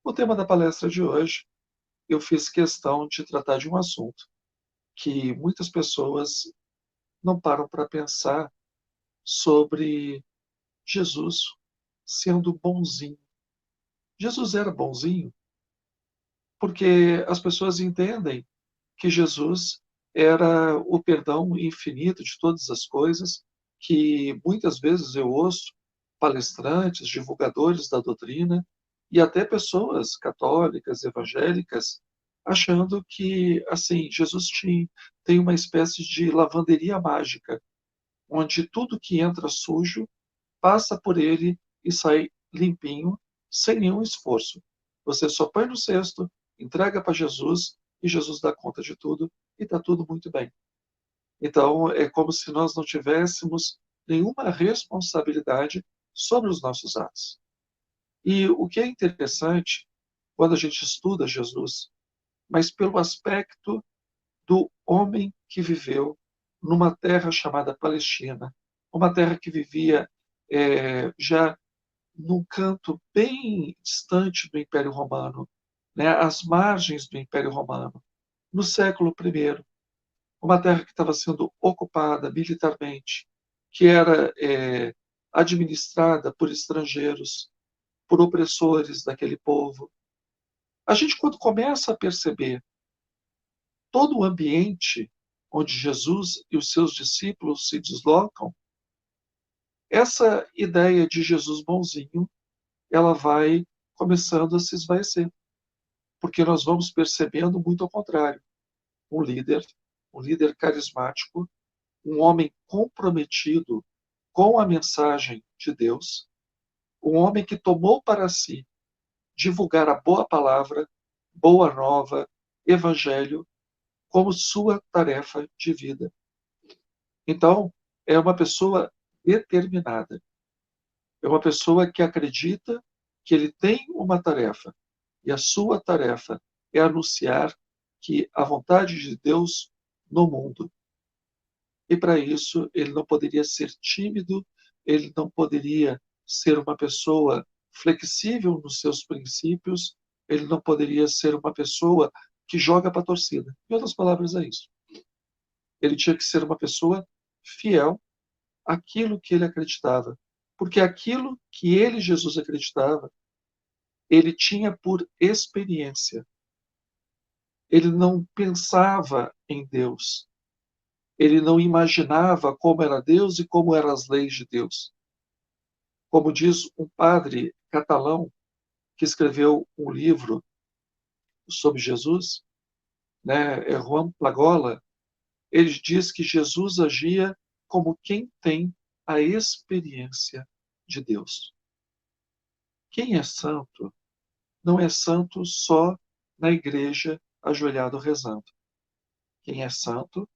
O tema da palestra de hoje, eu fiz questão de tratar de um assunto que muitas pessoas não param para pensar sobre Jesus sendo bonzinho. Jesus era bonzinho porque as pessoas entendem que Jesus era o perdão infinito de todas as coisas, que muitas vezes eu ouço palestrantes, divulgadores da doutrina e até pessoas católicas, evangélicas, achando que assim Jesus tem uma espécie de lavanderia mágica, onde tudo que entra sujo passa por ele e sai limpinho, sem nenhum esforço. Você só põe no cesto, entrega para Jesus e Jesus dá conta de tudo e está tudo muito bem. Então, é como se nós não tivéssemos nenhuma responsabilidade sobre os nossos atos. E o que é interessante, quando a gente estuda Jesus, mas pelo aspecto do homem que viveu numa terra chamada Palestina, uma terra que vivia já num canto bem distante do Império Romano, né, às margens do Império Romano, no século I, uma terra que estava sendo ocupada militarmente, que era administrada por estrangeiros, por opressores daquele povo. A gente, quando começa a perceber todo o ambiente onde Jesus e os seus discípulos se deslocam, essa ideia de Jesus bonzinho, ela vai começando a se esvaecer, porque nós vamos percebendo muito ao contrário. Um líder, um líder carismático, um homem comprometido com a mensagem de Deus, um homem que tomou para si divulgar a boa palavra, boa nova, evangelho, como sua tarefa de vida. Então, é uma pessoa determinada. É uma pessoa que acredita que ele tem uma tarefa, e a sua tarefa é anunciar que a vontade de Deus no mundo. E para isso, ele não poderia ser tímido, ele não poderia ser uma pessoa flexível nos seus princípios, ele não poderia ser uma pessoa que joga para a torcida. Em outras palavras, é isso. Ele tinha que ser uma pessoa fiel àquilo que ele acreditava. Porque aquilo que ele, Jesus, acreditava, ele tinha por experiência. Ele não pensava em Deus. Ele não imaginava como era Deus e como eram as leis de Deus. Como diz um padre catalão que escreveu um livro sobre Jesus, né, é Juan Plagola, ele diz que Jesus agia como quem tem a experiência de Deus. Quem é santo não é santo só na igreja ajoelhado rezando. Quem é santo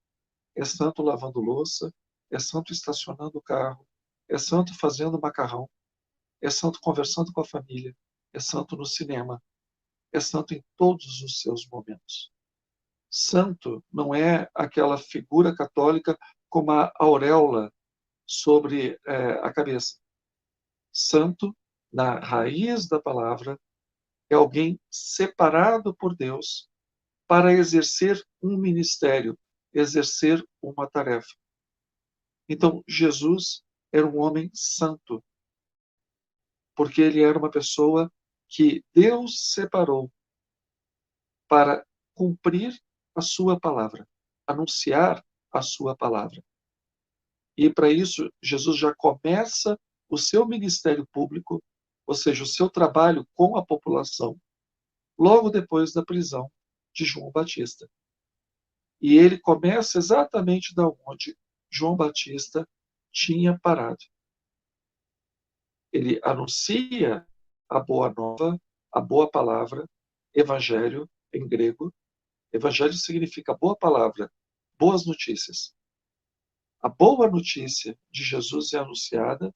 lavando louça, é santo estacionando o carro, é santo fazendo macarrão, é santo conversando com a família, é santo no cinema, é santo em todos os seus momentos. Santo não é aquela figura católica com uma auréola sobre a cabeça. Santo, na raiz da palavra, é alguém separado por Deus para exercer um ministério, exercer uma tarefa. Então, Jesus era um homem santo, porque ele era uma pessoa que Deus separou para cumprir a sua palavra, anunciar a sua palavra. E para isso, Jesus já começa o seu ministério público, ou seja, o seu trabalho com a população, logo depois da prisão de João Batista. E ele começa exatamente da onde João Batista tinha parado. Ele anuncia a boa nova, a boa palavra, evangelho em grego. Evangelho significa boa palavra, boas notícias. A boa notícia de Jesus é anunciada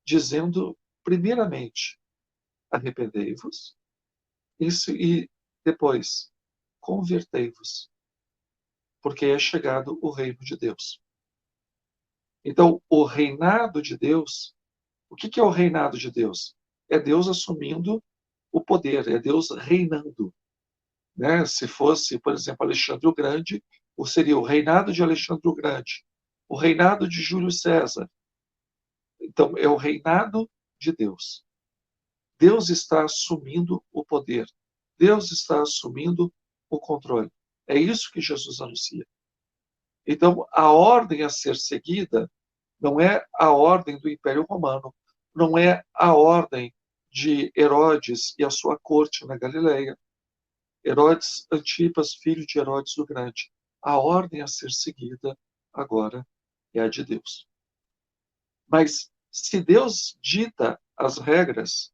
dizendo, primeiramente, arrependei-vos, e depois, convertei-vos, porque é chegado o reino de Deus. Então, o reinado de Deus, o que é o reinado de Deus? É Deus assumindo o poder, é Deus reinando. Né? Se fosse, por exemplo, Alexandre o Grande, ou seria o reinado de Alexandre o Grande, o reinado de Júlio César. Então, é o reinado de Deus. Deus está assumindo o poder. Deus está assumindo o controle. É isso que Jesus anuncia. Então, a ordem a ser seguida não é a ordem do Império Romano, não é a ordem de Herodes e a sua corte na Galileia. Herodes Antipas, filho de Herodes o Grande. A ordem a ser seguida agora é a de Deus. Mas se Deus dita as regras,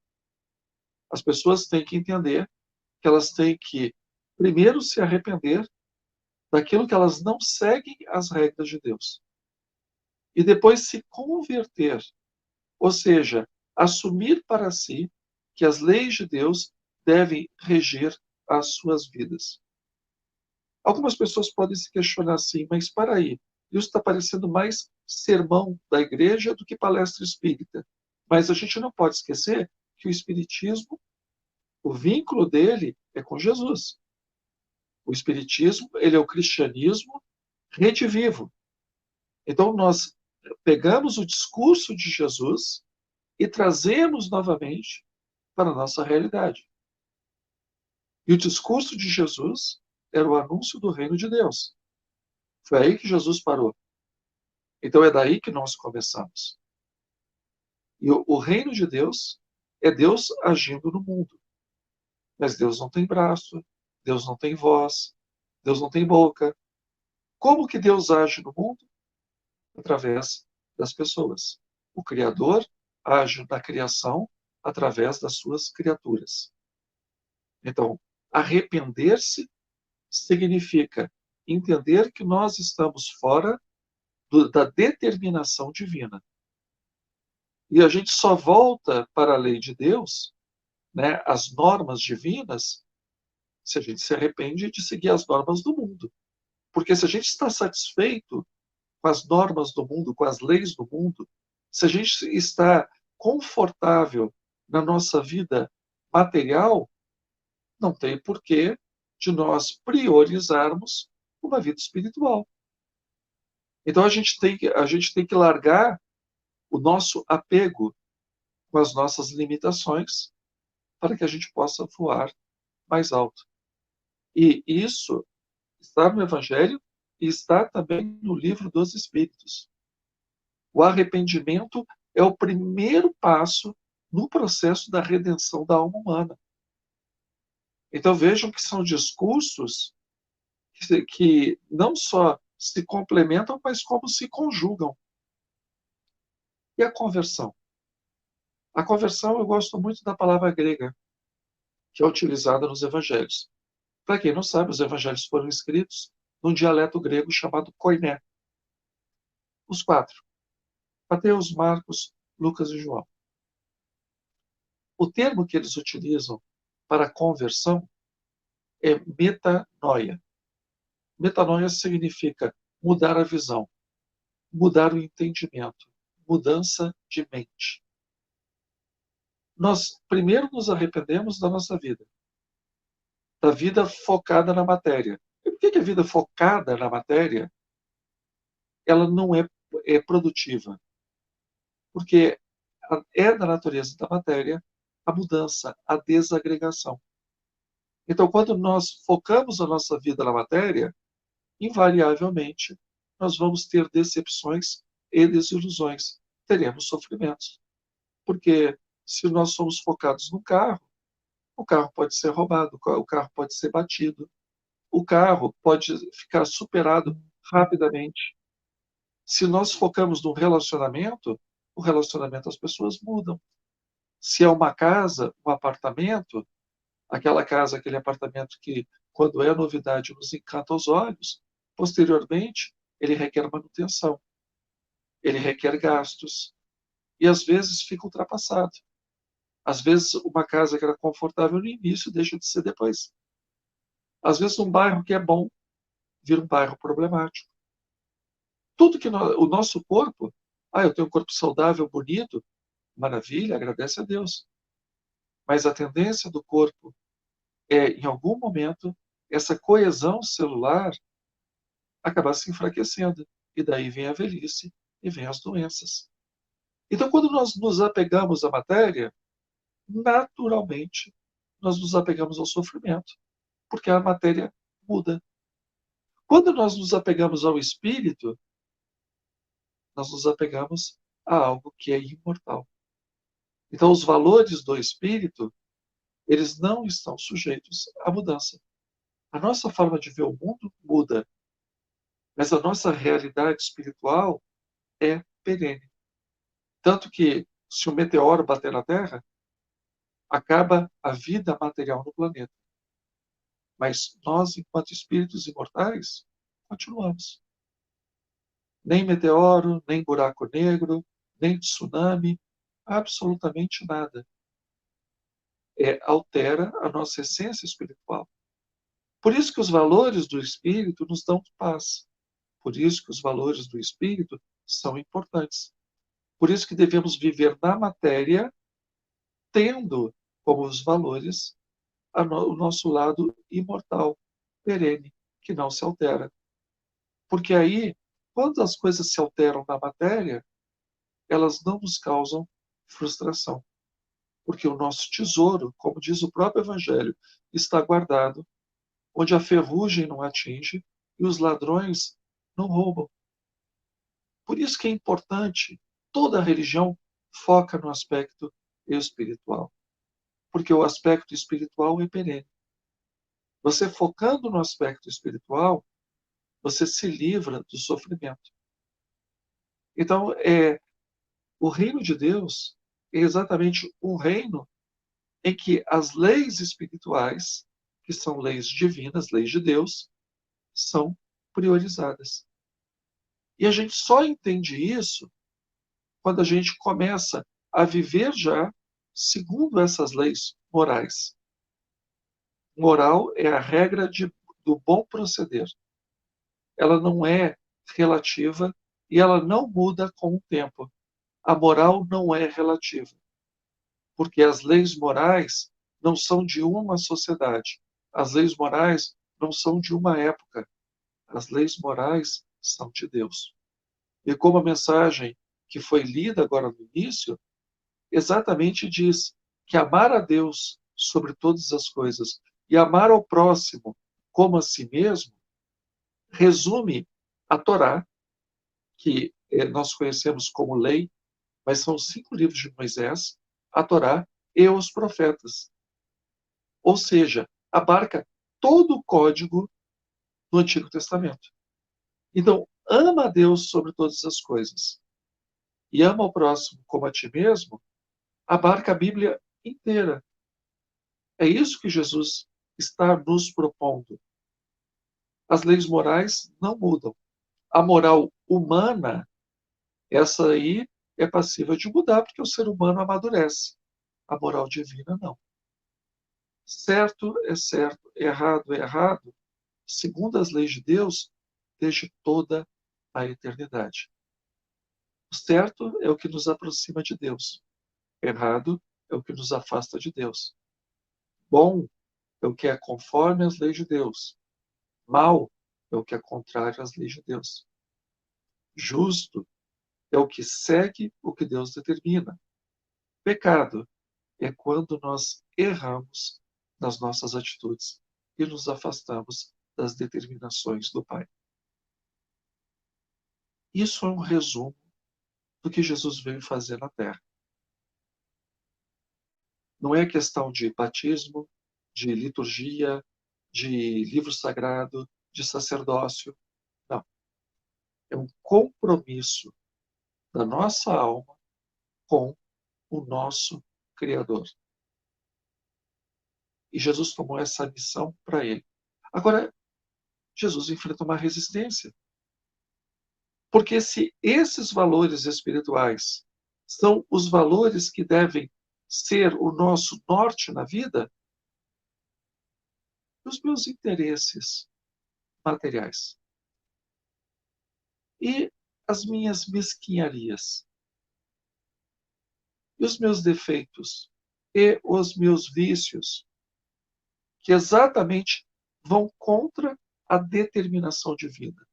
as pessoas têm que entender que elas têm que primeiro se arrepender daquilo que elas não seguem as regras de Deus e depois se converter, ou seja, assumir para si que as leis de Deus devem reger as suas vidas. Algumas pessoas podem se questionar assim, mas para aí, isso está parecendo mais sermão da igreja do que palestra espírita. Mas a gente não pode esquecer que o espiritismo, o vínculo dele é com Jesus. O espiritismo, ele é o cristianismo redivivo. Então nós pegamos o discurso de Jesus e trazemos novamente para a nossa realidade. E o discurso de Jesus era o anúncio do reino de Deus. Foi aí que Jesus parou. Então é daí que nós começamos. E o reino de Deus é Deus agindo no mundo. Mas Deus não tem braço, Deus não tem voz, Deus não tem boca. Como que Deus age no mundo? Através das pessoas. O Criador age na criação através das suas criaturas. Então, arrepender-se significa entender que nós estamos fora da determinação divina. E a gente só volta para a lei de Deus, né, as normas divinas, se a gente se arrepende de seguir as normas do mundo. Porque se a gente está satisfeito com as normas do mundo, com as leis do mundo, se a gente está confortável na nossa vida material, não tem porquê de nós priorizarmos uma vida espiritual. Então a gente tem que largar o nosso apego com as nossas limitações para que a gente possa voar mais alto. E isso está no Evangelho e está também no Livro dos Espíritos. O arrependimento é o primeiro passo no processo da redenção da alma humana. Então vejam que são discursos que não só se complementam, mas como se conjugam. E a conversão? A conversão, eu gosto muito da palavra grega, que é utilizada nos evangelhos. Para quem não sabe, os evangelhos foram escritos num dialeto grego chamado koiné. Os quatro: Mateus, Marcos, Lucas e João. O termo que eles utilizam para conversão é metanoia. Metanoia significa mudar a visão, mudar o entendimento, mudança de mente. Nós primeiro nos arrependemos da nossa vida, da vida focada na matéria. E por que a vida focada na matéria ela não é produtiva? Porque é da natureza da matéria a mudança, a desagregação. Então, quando nós focamos a nossa vida na matéria, invariavelmente nós vamos ter decepções e desilusões, teremos sofrimentos. Porque se nós somos focados no carro, o carro pode ser roubado, o carro pode ser batido, o carro pode ficar superado rapidamente. Se nós focamos no relacionamento, o relacionamento as pessoas mudam. Se é uma casa, um apartamento, aquela casa, aquele apartamento que, quando é novidade, nos encanta os olhos, posteriormente, ele requer manutenção, ele requer gastos, e às vezes fica ultrapassado. Às vezes, uma casa que era confortável no início deixa de ser depois. Às vezes, um bairro que é bom vira um bairro problemático. Tudo que o nosso corpo Ah, eu tenho um corpo saudável, bonito, maravilha, agradece a Deus. Mas a tendência do corpo é, em algum momento, essa coesão celular acabar se enfraquecendo. E daí vem a velhice e vem as doenças. Então, quando nós nos apegamos à matéria, naturalmente, nós nos apegamos ao sofrimento, porque a matéria muda. Quando nós nos apegamos ao espírito, nós nos apegamos a algo que é imortal. Então, os valores do espírito, eles não estão sujeitos à mudança. A nossa forma de ver o mundo muda, mas a nossa realidade espiritual é perene. Tanto que, se um meteoro bater na Terra, acaba a vida material no planeta. Mas nós, enquanto espíritos imortais, continuamos. Nem meteoro, nem buraco negro, nem tsunami, absolutamente nada. Altera a nossa essência espiritual. Por isso que os valores do espírito nos dão paz. Por isso que os valores do espírito são importantes. Por isso que devemos viver na matéria, tendo como os valores o nosso lado imortal, perene, que não se altera. Porque aí, quando as coisas se alteram na matéria, elas não nos causam frustração. Porque o nosso tesouro, como diz o próprio Evangelho, está guardado onde a ferrugem não atinge e os ladrões não roubam. Por isso que é importante, toda a religião foca no aspecto espiritual. Porque o aspecto espiritual é perene. Você focando no aspecto espiritual, você se livra do sofrimento. Então, o reino de Deus é exatamente um reino em que as leis espirituais, que são leis divinas, leis de Deus, são priorizadas. E a gente só entende isso quando a gente começa a viver já segundo essas leis morais. Moral é a regra do bom proceder. Ela não é relativa e ela não muda com o tempo. A moral não é relativa, porque as leis morais não são de uma sociedade. As leis morais não são de uma época. As leis morais são de Deus. E como a mensagem que foi lida agora no início, exatamente diz que amar a Deus sobre todas as coisas e amar ao próximo como a si mesmo resume a Torá, que nós conhecemos como lei, mas são os 5 livros de Moisés, a Torá e os profetas. Ou seja, abarca todo o código do Antigo Testamento. Então, ama a Deus sobre todas as coisas e ama o próximo como a ti mesmo, abarca a Bíblia inteira. É isso que Jesus está nos propondo. As leis morais não mudam. A moral humana, essa aí é passiva de mudar, porque o ser humano amadurece. A moral divina, não. Certo é certo, errado é errado, segundo as leis de Deus, desde toda a eternidade. O certo é o que nos aproxima de Deus. Errado é o que nos afasta de Deus. Bom é o que é conforme às leis de Deus. Mal é o que é contrário às leis de Deus. Justo é o que segue o que Deus determina. Pecado é quando nós erramos nas nossas atitudes e nos afastamos das determinações do Pai. Isso é um resumo do que Jesus veio fazer na Terra. Não é questão de batismo, de liturgia, de livro sagrado, de sacerdócio. Não. É um compromisso da nossa alma com o nosso Criador. E Jesus tomou essa missão para ele. Agora, Jesus enfrenta uma resistência. Porque se esses valores espirituais são os valores que devem ser o nosso norte na vida, os meus interesses materiais. E as minhas mesquinharias e os meus defeitos e os meus vícios, que exatamente vão contra a determinação divina.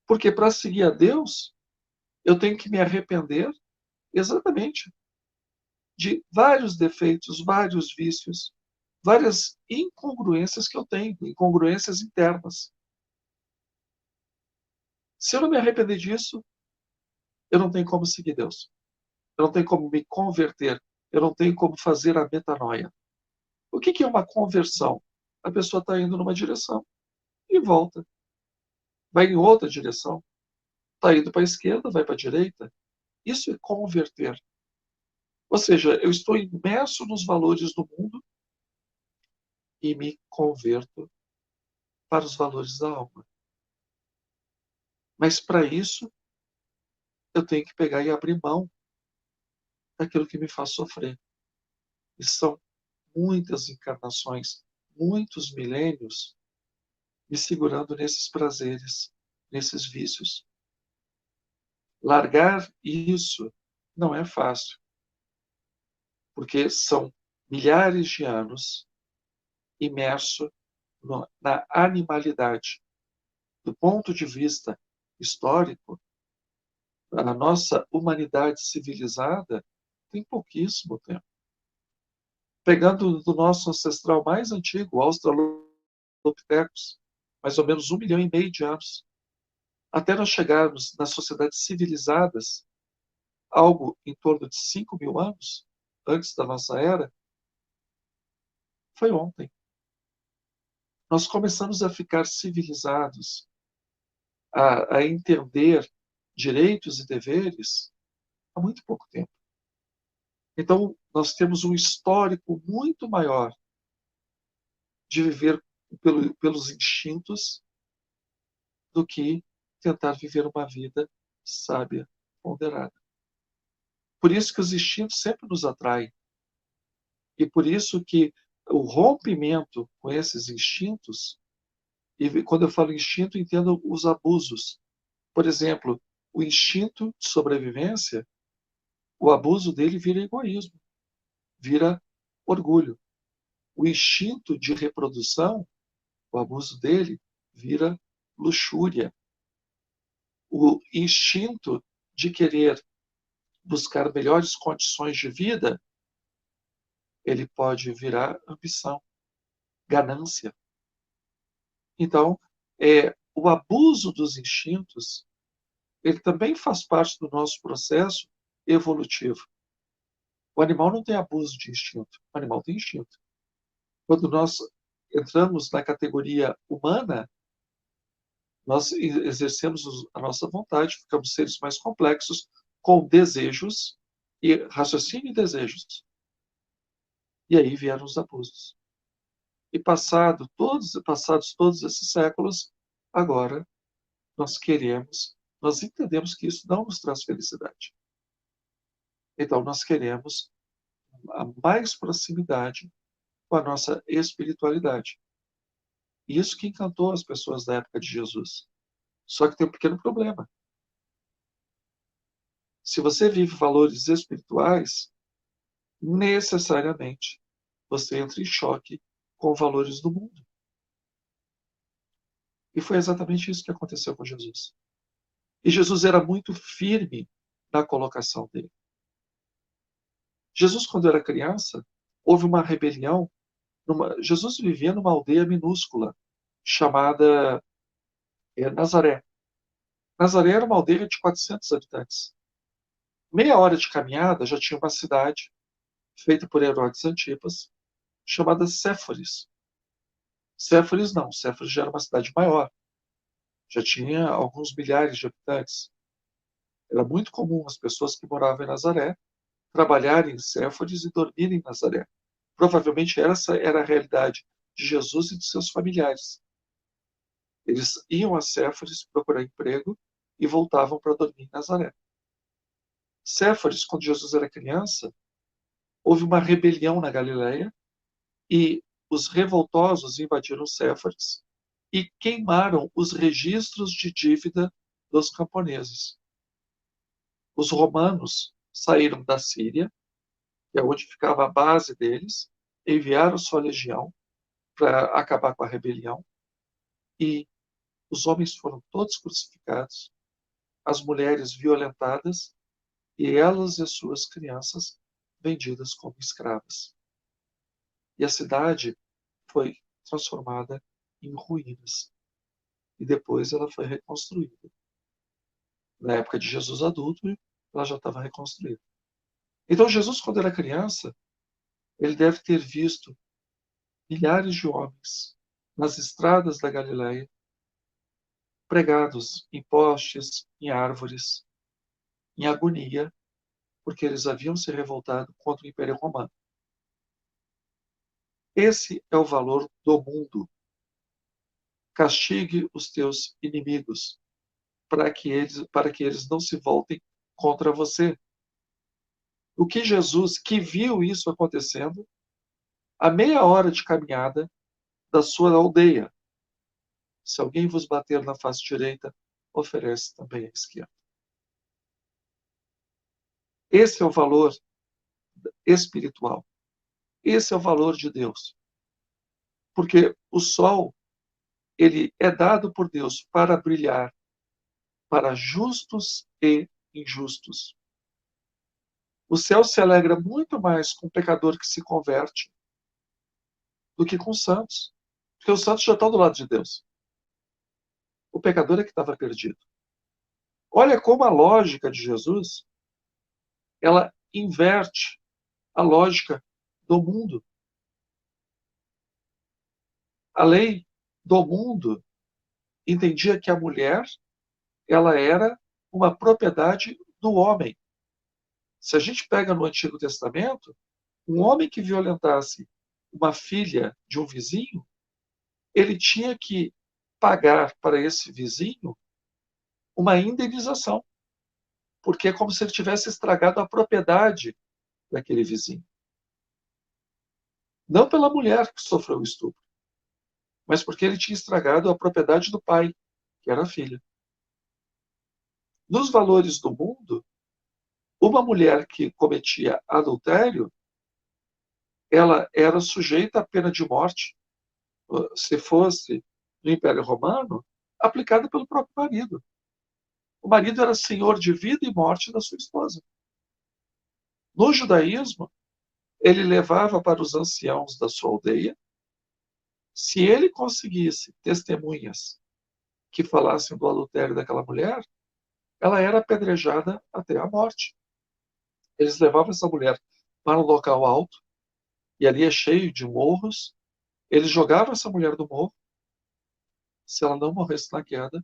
Porque para seguir a Deus, eu tenho que me arrepender exatamente de vários defeitos, vários vícios, várias incongruências que eu tenho, incongruências internas. Se eu não me arrepender disso, eu não tenho como seguir Deus. Eu não tenho como me converter. Eu não tenho como fazer a metanoia. O que é uma conversão? A pessoa está indo numa direção e volta. Vai em outra direção. Está indo para a esquerda, vai para a direita. Isso é converter. Ou seja, eu estou imerso nos valores do mundo e me converto para os valores da alma. Mas para isso, eu tenho que pegar e abrir mão daquilo que me faz sofrer. E são muitas encarnações, muitos milênios me segurando nesses prazeres, nesses vícios. Largar isso não é fácil, porque são milhares de anos imerso na animalidade. Do ponto de vista histórico, a nossa humanidade civilizada tem pouquíssimo tempo. Pegando do nosso ancestral mais antigo, o Australopithecus, mais ou menos 1,5 milhão de anos, até nós chegarmos nas sociedades civilizadas, algo em torno de 5.000 anos, antes da nossa era, foi ontem. Nós começamos a ficar civilizados, a entender direitos e deveres há muito pouco tempo. Então, nós temos um histórico muito maior de viver pelos instintos do que tentar viver uma vida sábia, ponderada. Por isso que os instintos sempre nos atraem. E por isso que o rompimento com esses instintos, e quando eu falo instinto, entendo os abusos. Por exemplo, o instinto de sobrevivência, o abuso dele vira egoísmo, vira orgulho. O instinto de reprodução, o abuso dele vira luxúria. O instinto de querer buscar melhores condições de vida, ele pode virar ambição, ganância. Então, o abuso dos instintos, ele também faz parte do nosso processo evolutivo. O animal não tem abuso de instinto, o animal tem instinto. Quando nós entramos na categoria humana, nós exercemos a nossa vontade, ficamos seres mais complexos, com desejos e raciocínio e desejos. E aí vieram os abusos. E passados todos esses séculos, agora nós entendemos que isso não nos traz felicidade. Então nós queremos a mais proximidade com a nossa espiritualidade. Isso que encantou as pessoas da época de Jesus. Só que tem um pequeno problema. Se você vive valores espirituais, necessariamente você entra em choque com valores do mundo. E foi exatamente isso que aconteceu com Jesus. E Jesus era muito firme na colocação dele. Jesus, quando era criança, houve uma rebelião. Jesus vivia numa aldeia minúscula chamada Nazaré. Nazaré era uma aldeia de 400 habitantes. Meia hora de caminhada já tinha uma cidade feita por Herodes Antipas, chamada Séforis. Séforis não, Séforis já era uma cidade maior. Já tinha alguns milhares de habitantes. Era muito comum as pessoas que moravam em Nazaré trabalharem em Séforis e dormirem em Nazaré. Provavelmente essa era a realidade de Jesus e de seus familiares. Eles iam a Séforis procurar emprego e voltavam para dormir em Nazaré. Séforis, quando Jesus era criança, houve uma rebelião na Galileia e os revoltosos invadiram Séforis e queimaram os registros de dívida dos camponeses. Os romanos saíram da Síria, que é onde ficava a base deles, enviaram sua legião para acabar com a rebelião, e os homens foram todos crucificados, as mulheres violentadas, e elas e suas crianças vendidas como escravas. E a cidade foi transformada em ruínas. E depois ela foi reconstruída. Na época de Jesus adulto, ela já estava reconstruída. Então Jesus, quando era criança, ele deve ter visto milhares de homens nas estradas da Galileia, pregados em postes, em árvores, em agonia, porque eles haviam se revoltado contra o Império Romano. Esse é o valor do mundo. Castigue os teus inimigos, para que eles não se voltem contra você. O que Jesus, que viu isso acontecendo, a meia hora de caminhada da sua aldeia, se alguém vos bater na face direita, oferece também a esquerda. Esse é o valor espiritual. Esse é o valor de Deus. Porque o sol, ele é dado por Deus para brilhar para justos e injustos. O céu se alegra muito mais com o pecador que se converte do que com os santos. Porque os santos já estão do lado de Deus. O pecador é que estava perdido. Olha como a lógica de Jesus, ela inverte a lógica do mundo. A lei do mundo entendia que a mulher, ela era uma propriedade do homem. Se a gente pega no Antigo Testamento, um homem que violentasse uma filha de um vizinho, ele tinha que pagar para esse vizinho uma indenização, porque é como se ele tivesse estragado a propriedade daquele vizinho. Não pela mulher que sofreu o estupro, mas porque ele tinha estragado a propriedade do pai, que era a filha. Nos valores do mundo, uma mulher que cometia adultério, ela era sujeita à pena de morte, se fosse no Império Romano, aplicada pelo próprio marido. O marido era senhor de vida e morte da sua esposa. No judaísmo, ele levava para os anciãos da sua aldeia. Se ele conseguisse testemunhas que falassem do adultério daquela mulher, ela era apedrejada até a morte. Eles levavam essa mulher para um local alto, e ali é cheio de morros. Eles jogavam essa mulher do morro. Se ela não morresse na queda,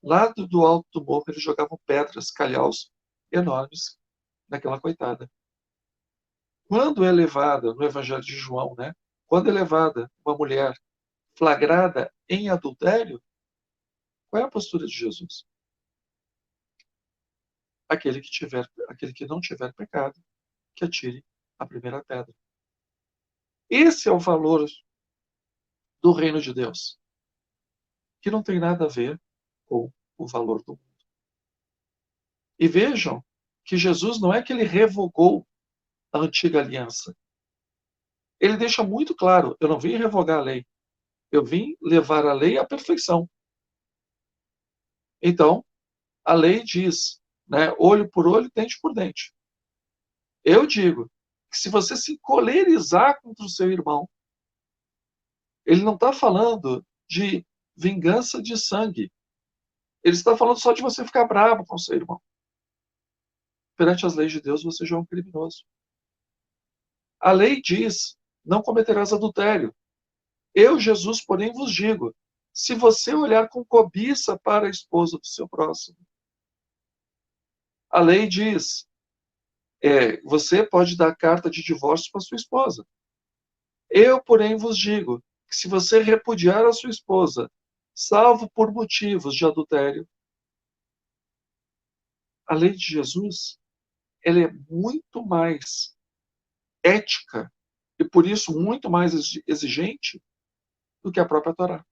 lá do alto do morro, eles jogavam pedras, calhaus enormes naquela coitada. Quando é levada, no Evangelho de João, né? Quando é levada uma mulher flagrada em adultério, qual é a postura de Jesus? Aquele que não tiver pecado, que atire a primeira pedra. Esse é o valor do reino de Deus, que não tem nada a ver com o valor do mundo. E vejam que Jesus não é que ele revogou a antiga aliança. Ele deixa muito claro, eu não vim revogar a lei, eu vim levar a lei à perfeição. Então, a lei diz, né, olho por olho, dente por dente. Eu digo que se você se colerizar contra o seu irmão, ele não está falando de vingança de sangue. Ele está falando só de você ficar bravo com o seu irmão. Perante as leis de Deus, você já é um criminoso. A lei diz, não cometerás adultério. Eu, Jesus, porém, vos digo, se você olhar com cobiça para a esposa do seu próximo, a lei diz, você pode dar carta de divórcio para sua esposa. Eu, porém, vos digo que se você repudiar a sua esposa, salvo por motivos de adultério, a lei de Jesus, ela é muito mais ética e, por isso, muito mais exigente do que a própria Torá.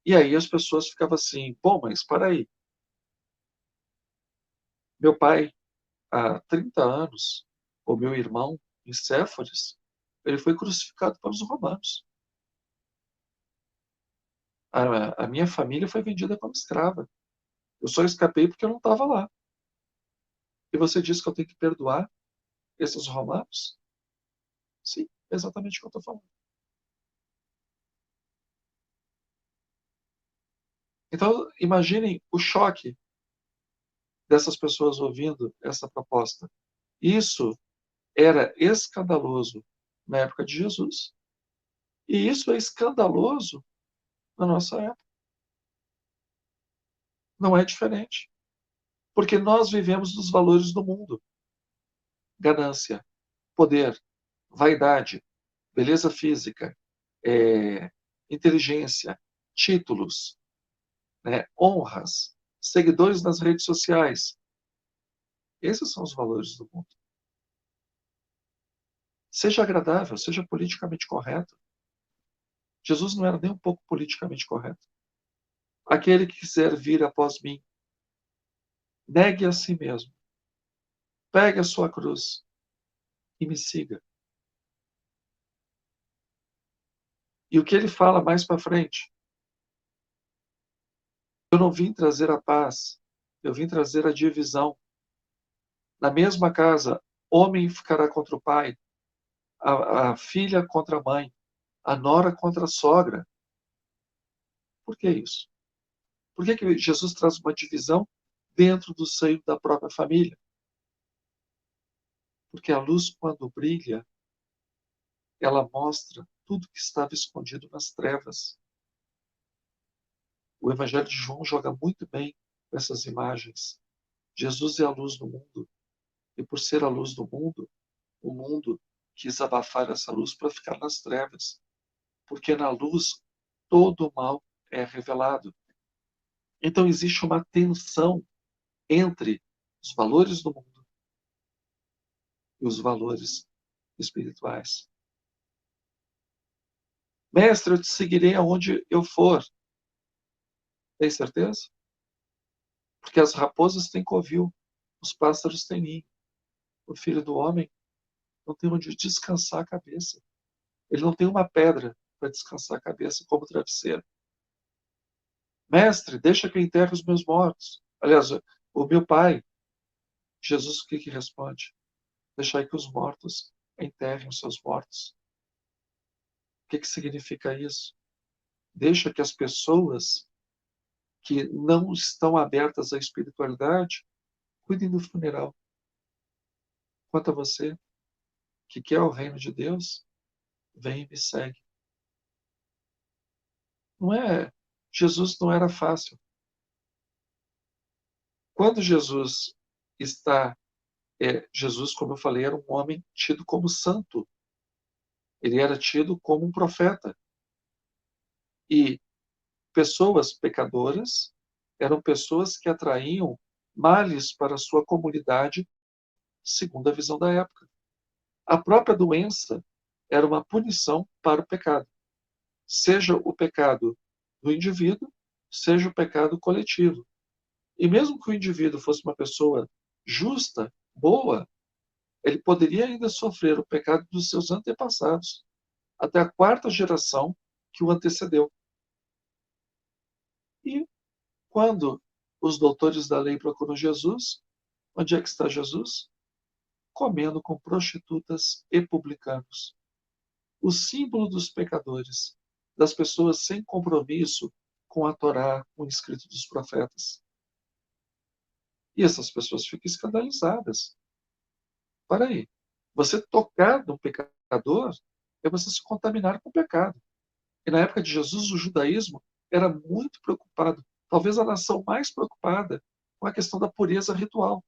E aí as pessoas ficavam assim, bom, mas para aí, meu pai, há 30 anos, o meu irmão, em Séforis, ele foi crucificado pelos romanos. A minha família foi vendida como escrava. Eu só escapei porque eu não estava lá. E você diz que eu tenho que perdoar esses romanos? Sim, é exatamente o que eu estou falando. Então, imaginem o choque dessas pessoas ouvindo essa proposta. Isso era escandaloso na época de Jesus, e isso é escandaloso na nossa época. Não é diferente. Porque nós vivemos dos valores do mundo: ganância, poder, vaidade, beleza física, é, inteligência, títulos, né, honras, seguidores nas redes sociais. Esses são os valores do mundo. Seja agradável, seja politicamente correto. Jesus não era nem um pouco politicamente correto. Aquele que quiser vir após mim, negue a si mesmo, pegue a sua cruz e me siga. E o que ele fala mais para frente? Eu não vim trazer a paz, eu vim trazer a divisão. Na mesma casa, homem ficará contra o pai, a filha contra a mãe, a nora contra a sogra. Por que isso? Por que Jesus traz uma divisão dentro do seio da própria família? Porque a luz, quando brilha, ela mostra tudo que estava escondido nas trevas. O Evangelho de João joga muito bem com essas imagens. Jesus é a luz do mundo, e por ser a luz do mundo, o mundo quis abafar essa luz para ficar nas trevas, porque na luz todo o mal é revelado. Então existe uma tensão entre os valores do mundo e os valores espirituais. Mestre, eu te seguirei aonde eu for. Tem certeza? Porque as raposas têm covil, os pássaros têm ninho. O filho do homem não tem onde descansar a cabeça. Ele não tem uma pedra para descansar a cabeça como travesseiro. Mestre, deixa que eu enterre os meus mortos. Aliás, o meu pai, Jesus, o que que responde? Deixai que os mortos enterrem os seus mortos. O que que significa isso? Deixa que as pessoas que não estão abertas à espiritualidade cuidem do funeral. Quanto a você, que quer o reino de Deus, vem e me segue. Não é, Jesus não era fácil. Quando Jesus está, Jesus, como eu falei, era um homem tido como santo. Ele era tido como um profeta. E pessoas pecadoras eram pessoas que atraíam males para a sua comunidade, segundo a visão da época. A própria doença era uma punição para o pecado, seja o pecado do indivíduo, seja o pecado coletivo. E mesmo que o indivíduo fosse uma pessoa justa, boa, ele poderia ainda sofrer o pecado dos seus antepassados, até a quarta geração que o antecedeu. E quando os doutores da lei procuram Jesus, onde é que está Jesus? Comendo com prostitutas e publicanos. O símbolo dos pecadores, das pessoas sem compromisso com a Torá, com o escrito dos profetas. E essas pessoas ficam escandalizadas. Para aí, você tocar no pecador é você se contaminar com o pecado. E na época de Jesus, o judaísmo era muito preocupado, talvez a nação mais preocupada com a questão da pureza ritual.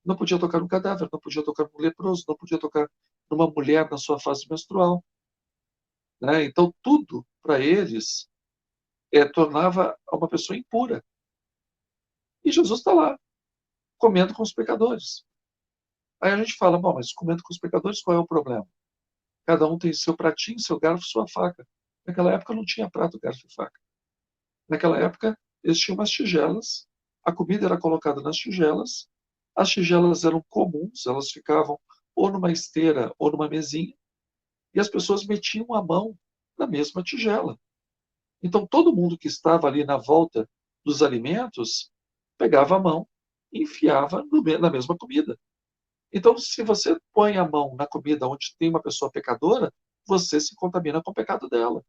Não podia tocar no cadáver, não podia tocar no leproso, não podia tocar numa mulher na sua fase menstrual. Né? Então, tudo para eles tornava uma pessoa impura. E Jesus está lá, comendo com os pecadores. Aí a gente fala, bom, mas comendo com os pecadores, qual é o problema? Cada um tem seu pratinho, seu garfo, sua faca. Naquela época não tinha prato, garfo e faca. Naquela época, eles tinham umas tigelas, a comida era colocada nas tigelas, as tigelas eram comuns, elas ficavam ou numa esteira ou numa mesinha, e as pessoas metiam a mão na mesma tigela. Então, todo mundo que estava ali na volta dos alimentos pegava a mão e enfiava na mesma comida. Então, se você põe a mão na comida onde tem uma pessoa pecadora, você se contamina com o pecado dela.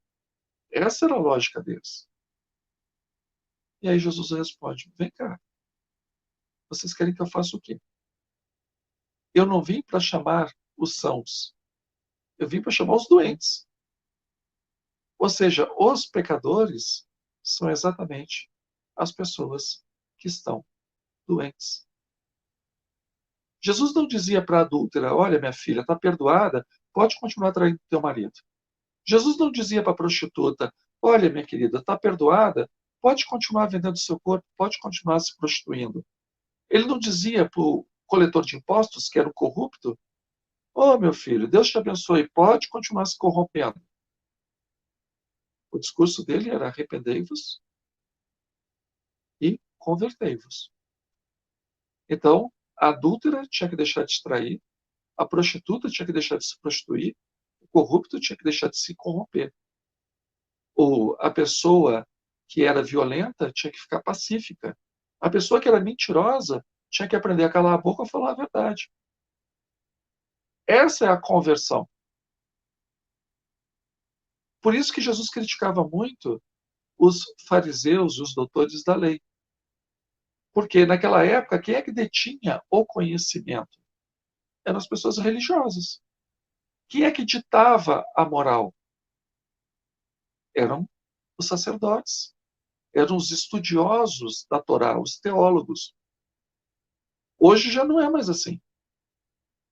Essa era a lógica deles. E aí Jesus responde: vem cá, vocês querem que eu faça o quê? Eu não vim para chamar os sãos, eu vim para chamar os doentes. Ou seja, os pecadores são exatamente as pessoas que estão doentes. Jesus não dizia para a adúltera: olha, minha filha, está perdoada, pode continuar traindo teu marido. Jesus não dizia para a prostituta: olha, minha querida, está perdoada, pode continuar vendendo seu corpo, pode continuar se prostituindo. Ele não dizia para o coletor de impostos, que era o corrupto: ô, meu filho, Deus te abençoe, pode continuar se corrompendo. O discurso dele era: arrependei-vos e convertei-vos. Então, a adúltera tinha que deixar de se trair, a prostituta tinha que deixar de se prostituir, o corrupto tinha que deixar de se corromper. Ou a pessoa que era violenta tinha que ficar pacífica. A pessoa que era mentirosa tinha que aprender a calar a boca e falar a verdade. Essa é a conversão. Por isso que Jesus criticava muito os fariseus e os doutores da lei. Porque naquela época, quem é que detinha o conhecimento? Eram as pessoas religiosas. Quem é que ditava a moral? Eram os sacerdotes. Eram os estudiosos da Torá, os teólogos. Hoje já não é mais assim.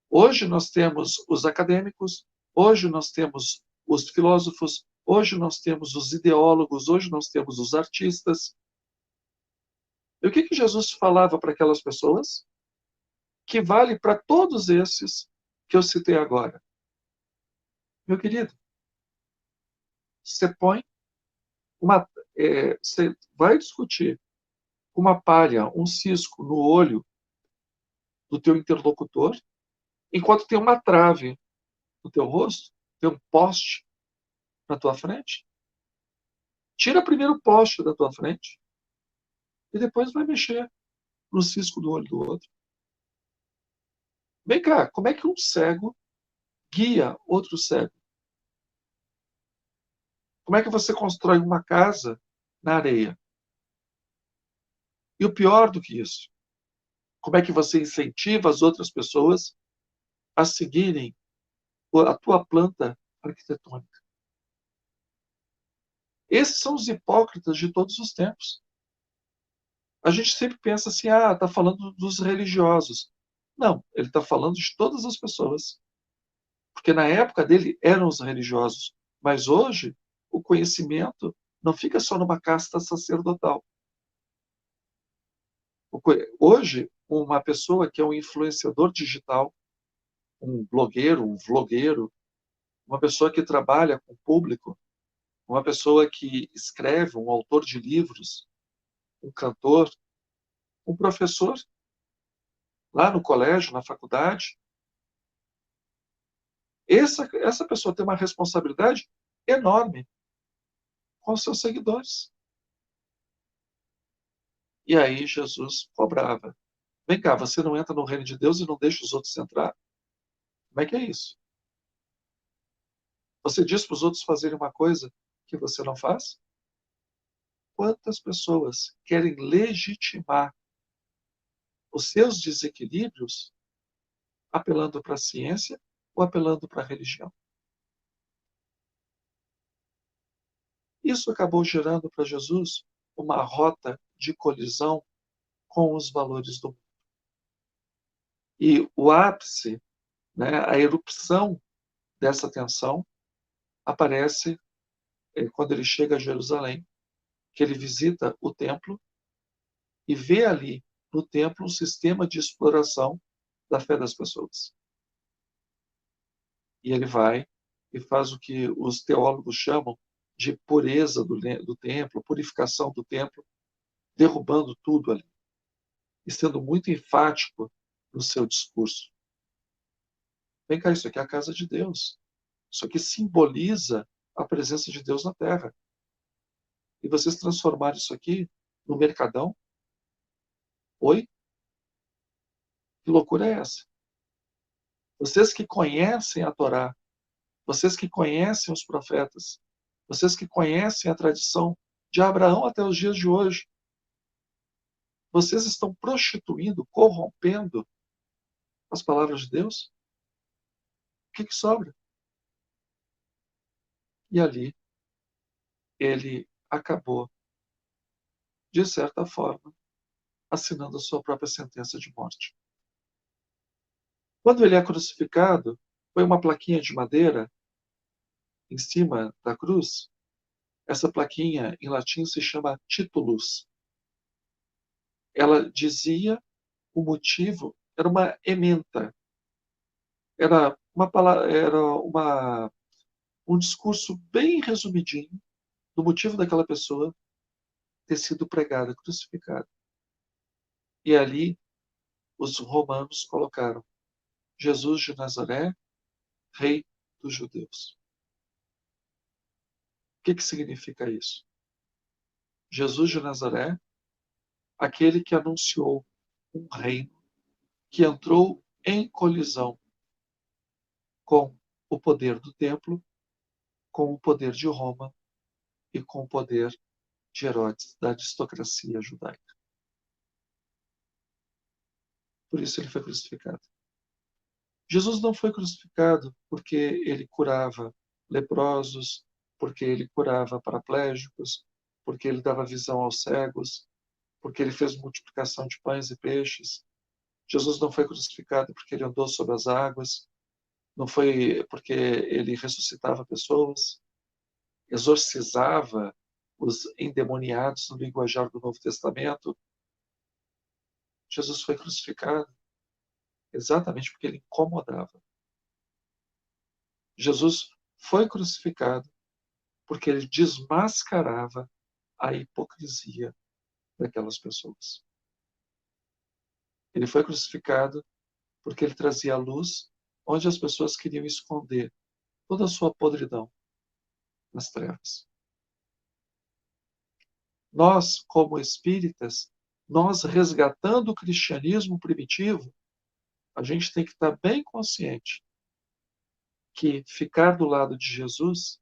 Hoje nós temos os acadêmicos, hoje nós temos os filósofos, hoje nós temos os ideólogos, hoje nós temos os artistas. E o que Jesus falava para aquelas pessoas? Que vale para todos esses que eu citei agora. Meu querido, você põe uma. Você vai discutir uma palha, um cisco no olho do teu interlocutor, enquanto tem uma trave no teu rosto, tem um poste na tua frente. Tira primeiro o poste da tua frente e depois vai mexer no cisco do olho do outro. Vem cá, como é que um cego guia outro cego? Como é que você constrói uma casa na areia? E o pior do que isso, como é que você incentiva as outras pessoas a seguirem a tua planta arquitetônica? Esses são os hipócritas de todos os tempos. A gente sempre pensa assim: ah, está falando dos religiosos. Não, ele está falando de todas as pessoas. Porque na época dele eram os religiosos. Mas hoje, o conhecimento não fica só numa casta sacerdotal. Hoje, uma pessoa que é um influenciador digital, um blogueiro, um vlogueiro, uma pessoa que trabalha com o público, uma pessoa que escreve, um autor de livros, um cantor, um professor, lá no colégio, na faculdade, essa pessoa tem uma responsabilidade enorme com os seus seguidores. E aí Jesus cobrava. Vem cá, você não entra no reino de Deus e não deixa os outros entrar? Como é que é isso? Você diz para os outros fazerem uma coisa que você não faz? Quantas pessoas querem legitimar os seus desequilíbrios apelando para a ciência ou apelando para a religião? Isso acabou gerando para Jesus uma rota de colisão com os valores do mundo. E o ápice, né, a erupção dessa tensão aparece quando ele chega a Jerusalém, que ele visita o templo e vê ali no templo um sistema de exploração da fé das pessoas. E ele vai e faz o que os teólogos chamam de pureza do templo, purificação do templo, derrubando tudo ali e sendo muito enfático no seu discurso. Vem cá, isso aqui é a casa de Deus. Isso aqui simboliza a presença de Deus na Terra. E vocês transformaram isso aqui no mercadão? Oi? Que loucura é essa? Vocês que conhecem a Torá, vocês que conhecem os profetas, vocês que conhecem a tradição de Abraão até os dias de hoje, vocês estão prostituindo, corrompendo as palavras de Deus? O que sobra? E ali ele acabou, de certa forma, assinando a sua própria sentença de morte. Quando ele é crucificado, foi uma plaquinha de madeira em cima da cruz. Essa plaquinha, em latim, se chama titulus. Ela dizia o motivo, era uma ementa, era um discurso bem resumidinho do motivo daquela pessoa ter sido pregada, crucificada. E ali os romanos colocaram Jesus de Nazaré, rei dos judeus. O que significa isso? Jesus de Nazaré, aquele que anunciou um reino que entrou em colisão com o poder do templo, com o poder de Roma e com o poder de Herodes, da aristocracia judaica. Por isso ele foi crucificado. Jesus não foi crucificado porque ele curava leprosos, porque ele curava paraplégicos, porque ele dava visão aos cegos, porque ele fez multiplicação de pães e peixes. Jesus não foi crucificado porque ele andou sobre as águas, não foi porque ele ressuscitava pessoas, exorcizava os endemoniados no linguajar do Novo Testamento. Jesus foi crucificado exatamente porque ele incomodava. Jesus foi crucificado porque ele desmascarava a hipocrisia daquelas pessoas. Ele foi crucificado porque ele trazia a luz onde as pessoas queriam esconder toda a sua podridão nas trevas. Nós, como espíritas, nós resgatando o cristianismo primitivo, a gente tem que estar bem consciente que ficar do lado de Jesus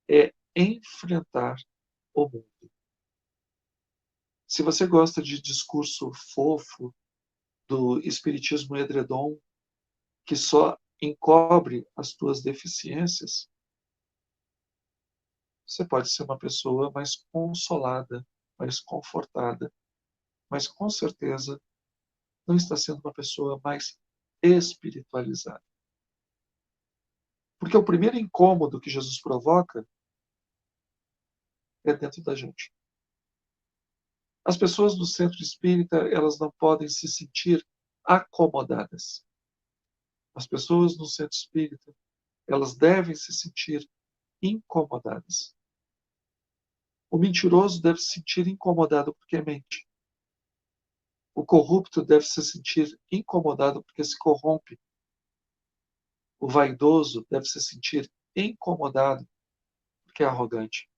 é enfrentar o mundo. Se você gosta de discurso fofo, do espiritismo edredom, que só encobre as tuas deficiências, você pode ser uma pessoa mais consolada, mais confortada, mas com certeza não está sendo uma pessoa mais espiritualizada. Porque o primeiro incômodo que Jesus provoca é dentro da gente. As pessoas do centro espírita, elas não podem se sentir acomodadas. As pessoas no centro espírita, elas devem se sentir incomodadas. O mentiroso deve se sentir incomodado porque mente. O corrupto deve se sentir incomodado porque se corrompe. O vaidoso deve se sentir incomodado porque é arrogante.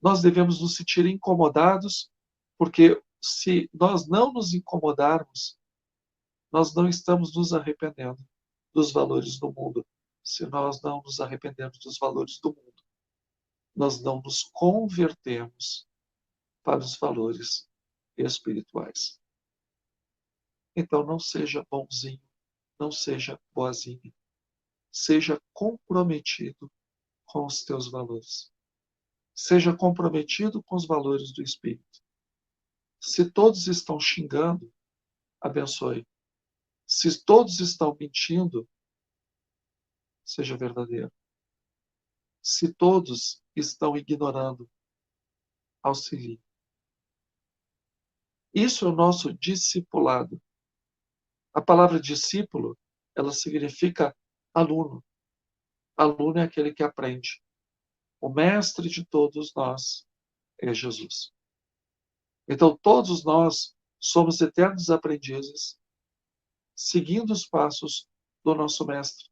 Nós devemos nos sentir incomodados porque se nós não nos incomodarmos, nós não estamos nos arrependendo dos valores do mundo. Se nós não nos arrependemos dos valores do mundo, nós não nos convertemos para os valores espirituais. Então não seja bonzinho, não seja boazinha. Seja comprometido com os teus valores. Seja comprometido com os valores do Espírito. Se todos estão xingando, abençoe. Se todos estão mentindo, seja verdadeiro. Se todos estão ignorando, auxilie. Isso é o nosso discipulado. A palavra discípulo, ela significa aluno. Aluno é aquele que aprende. O mestre de todos nós é Jesus. Então, todos nós somos eternos aprendizes, seguindo os passos do nosso mestre.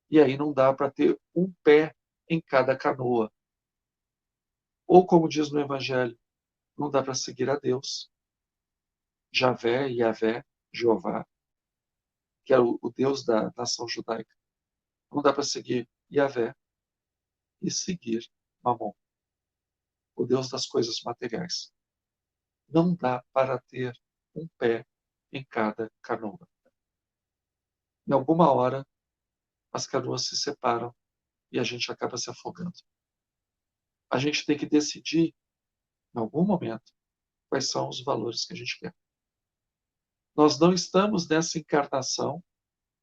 E aí não dá para ter um pé em cada canoa. Ou, como diz no Evangelho, não dá para seguir a Deus, Javé, Yavé, Jeová, que é o Deus da nação judaica. Não dá para seguir Yavé e seguir Mamon, o Deus das coisas materiais. Não dá para ter um pé em cada canoa. Em alguma hora, as canoas se separam e a gente acaba se afogando. A gente tem que decidir, em algum momento, quais são os valores que a gente quer. Nós não estamos nessa encarnação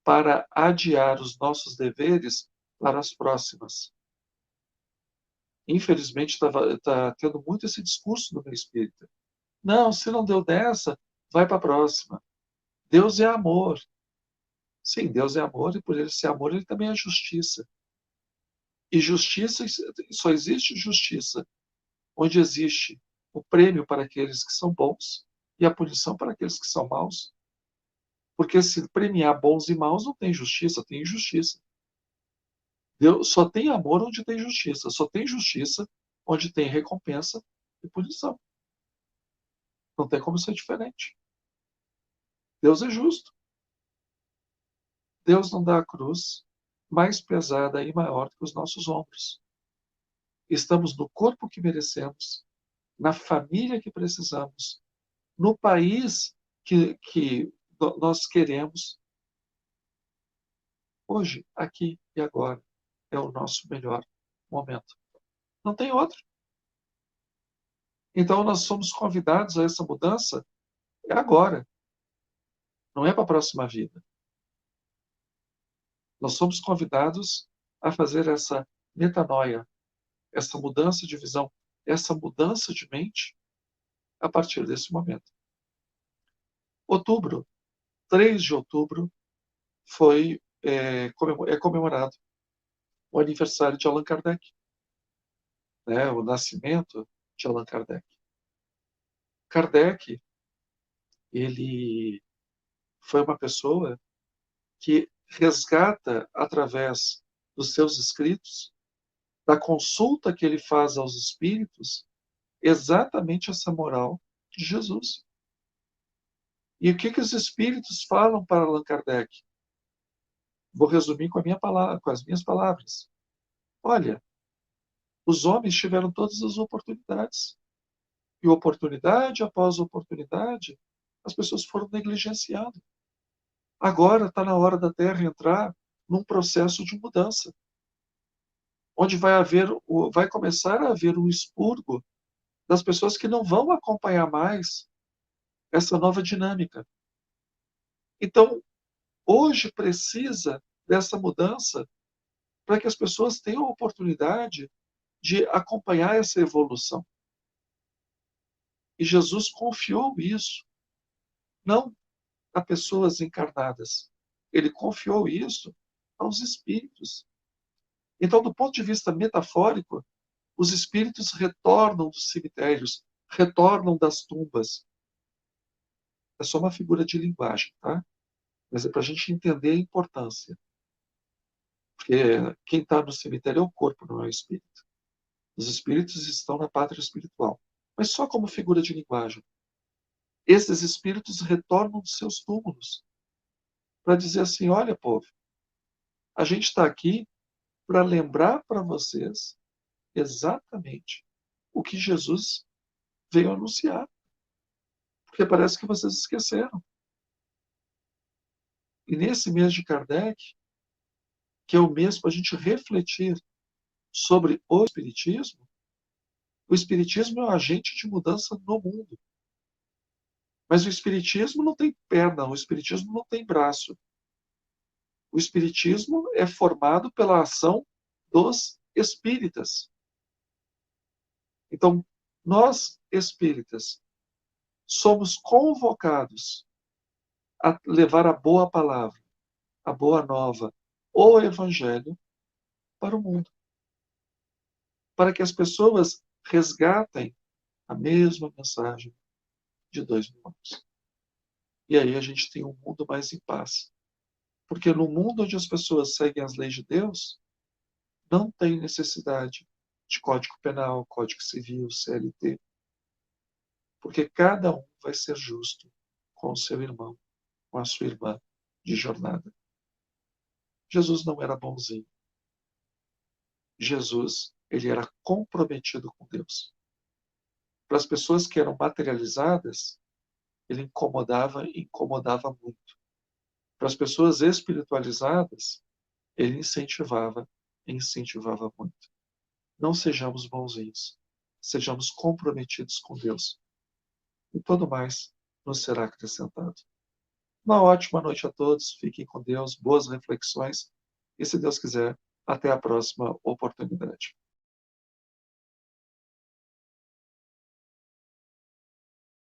para adiar os nossos deveres para as próximas. Infelizmente, está tendo muito esse discurso no meu espírito. Não, se não deu dessa, vai para a próxima. Deus é amor. Sim, Deus é amor e por ele ser amor, ele também é justiça. E justiça, só existe justiça onde existe o prêmio para aqueles que são bons e a punição para aqueles que são maus. Porque se premiar bons e maus, não tem justiça, tem injustiça. Deus só tem amor onde tem justiça, só tem justiça onde tem recompensa e punição. Não tem como ser diferente. Deus é justo. Deus não dá a cruz mais pesada e maior que os nossos ombros. Estamos no corpo que merecemos, na família que precisamos, no país que nós queremos. Hoje, aqui e agora, é o nosso melhor momento. Não tem outro. Então, nós somos convidados a essa mudança agora, não é para a próxima vida. Nós somos convidados a fazer essa metanoia, essa mudança de visão, essa mudança de mente a partir desse momento. Outubro, 3 de outubro, é comemorado o aniversário de Allan Kardec, né, o nascimento de Allan Kardec. Kardec, ele foi uma pessoa que resgata, através dos seus escritos, da consulta que ele faz aos espíritos, exatamente essa moral de Jesus. E o que os espíritos falam para Allan Kardec? Vou resumir com as minhas palavras. Olha, os homens tiveram todas as oportunidades. E oportunidade após oportunidade, as pessoas foram negligenciando. Agora está na hora da Terra entrar num processo de mudança, onde vai começar a haver um expurgo das pessoas que não vão acompanhar mais essa nova dinâmica. Então, hoje precisa dessa mudança para que as pessoas tenham a oportunidade de acompanhar essa evolução. E Jesus confiou isso, não a pessoas encarnadas. Ele confiou isso aos espíritos. Então, do ponto de vista metafórico, os espíritos retornam dos cemitérios, retornam das tumbas. É só uma figura de linguagem, tá? Mas é para a gente entender a importância. Porque quem está no cemitério é o corpo, não é o espírito. Os espíritos estão na pátria espiritual, mas só como figura de linguagem. Esses espíritos retornam dos seus túmulos para dizer assim: olha, povo, a gente está aqui para lembrar para vocês exatamente o que Jesus veio anunciar. Porque parece que vocês esqueceram. E nesse mês de Kardec, que é o mês para a gente refletir sobre o Espiritismo é um agente de mudança no mundo. Mas o Espiritismo não tem perna, o Espiritismo não tem braço. O Espiritismo é formado pela ação dos espíritas. Então, nós, espíritas, somos convocados a levar a boa palavra, a boa nova, o Evangelho para o mundo. para que as pessoas resgatem a mesma mensagem de 2000 anos. E aí a gente tem um mundo mais em paz. Porque no mundo onde as pessoas seguem as leis de Deus, não tem necessidade de Código Penal, Código Civil, CLT, porque cada um vai ser justo com o seu irmão, com a sua irmã de jornada. Jesus não era bonzinho. Jesus, ele era comprometido com Deus. Para as pessoas que eram materializadas, ele incomodava muito. Para as pessoas espiritualizadas, ele incentivava muito. Não sejamos bonzinhos, sejamos comprometidos com Deus. E tudo mais nos será acrescentado. Uma ótima noite a todos, fiquem com Deus, boas reflexões e, se Deus quiser, até a próxima oportunidade.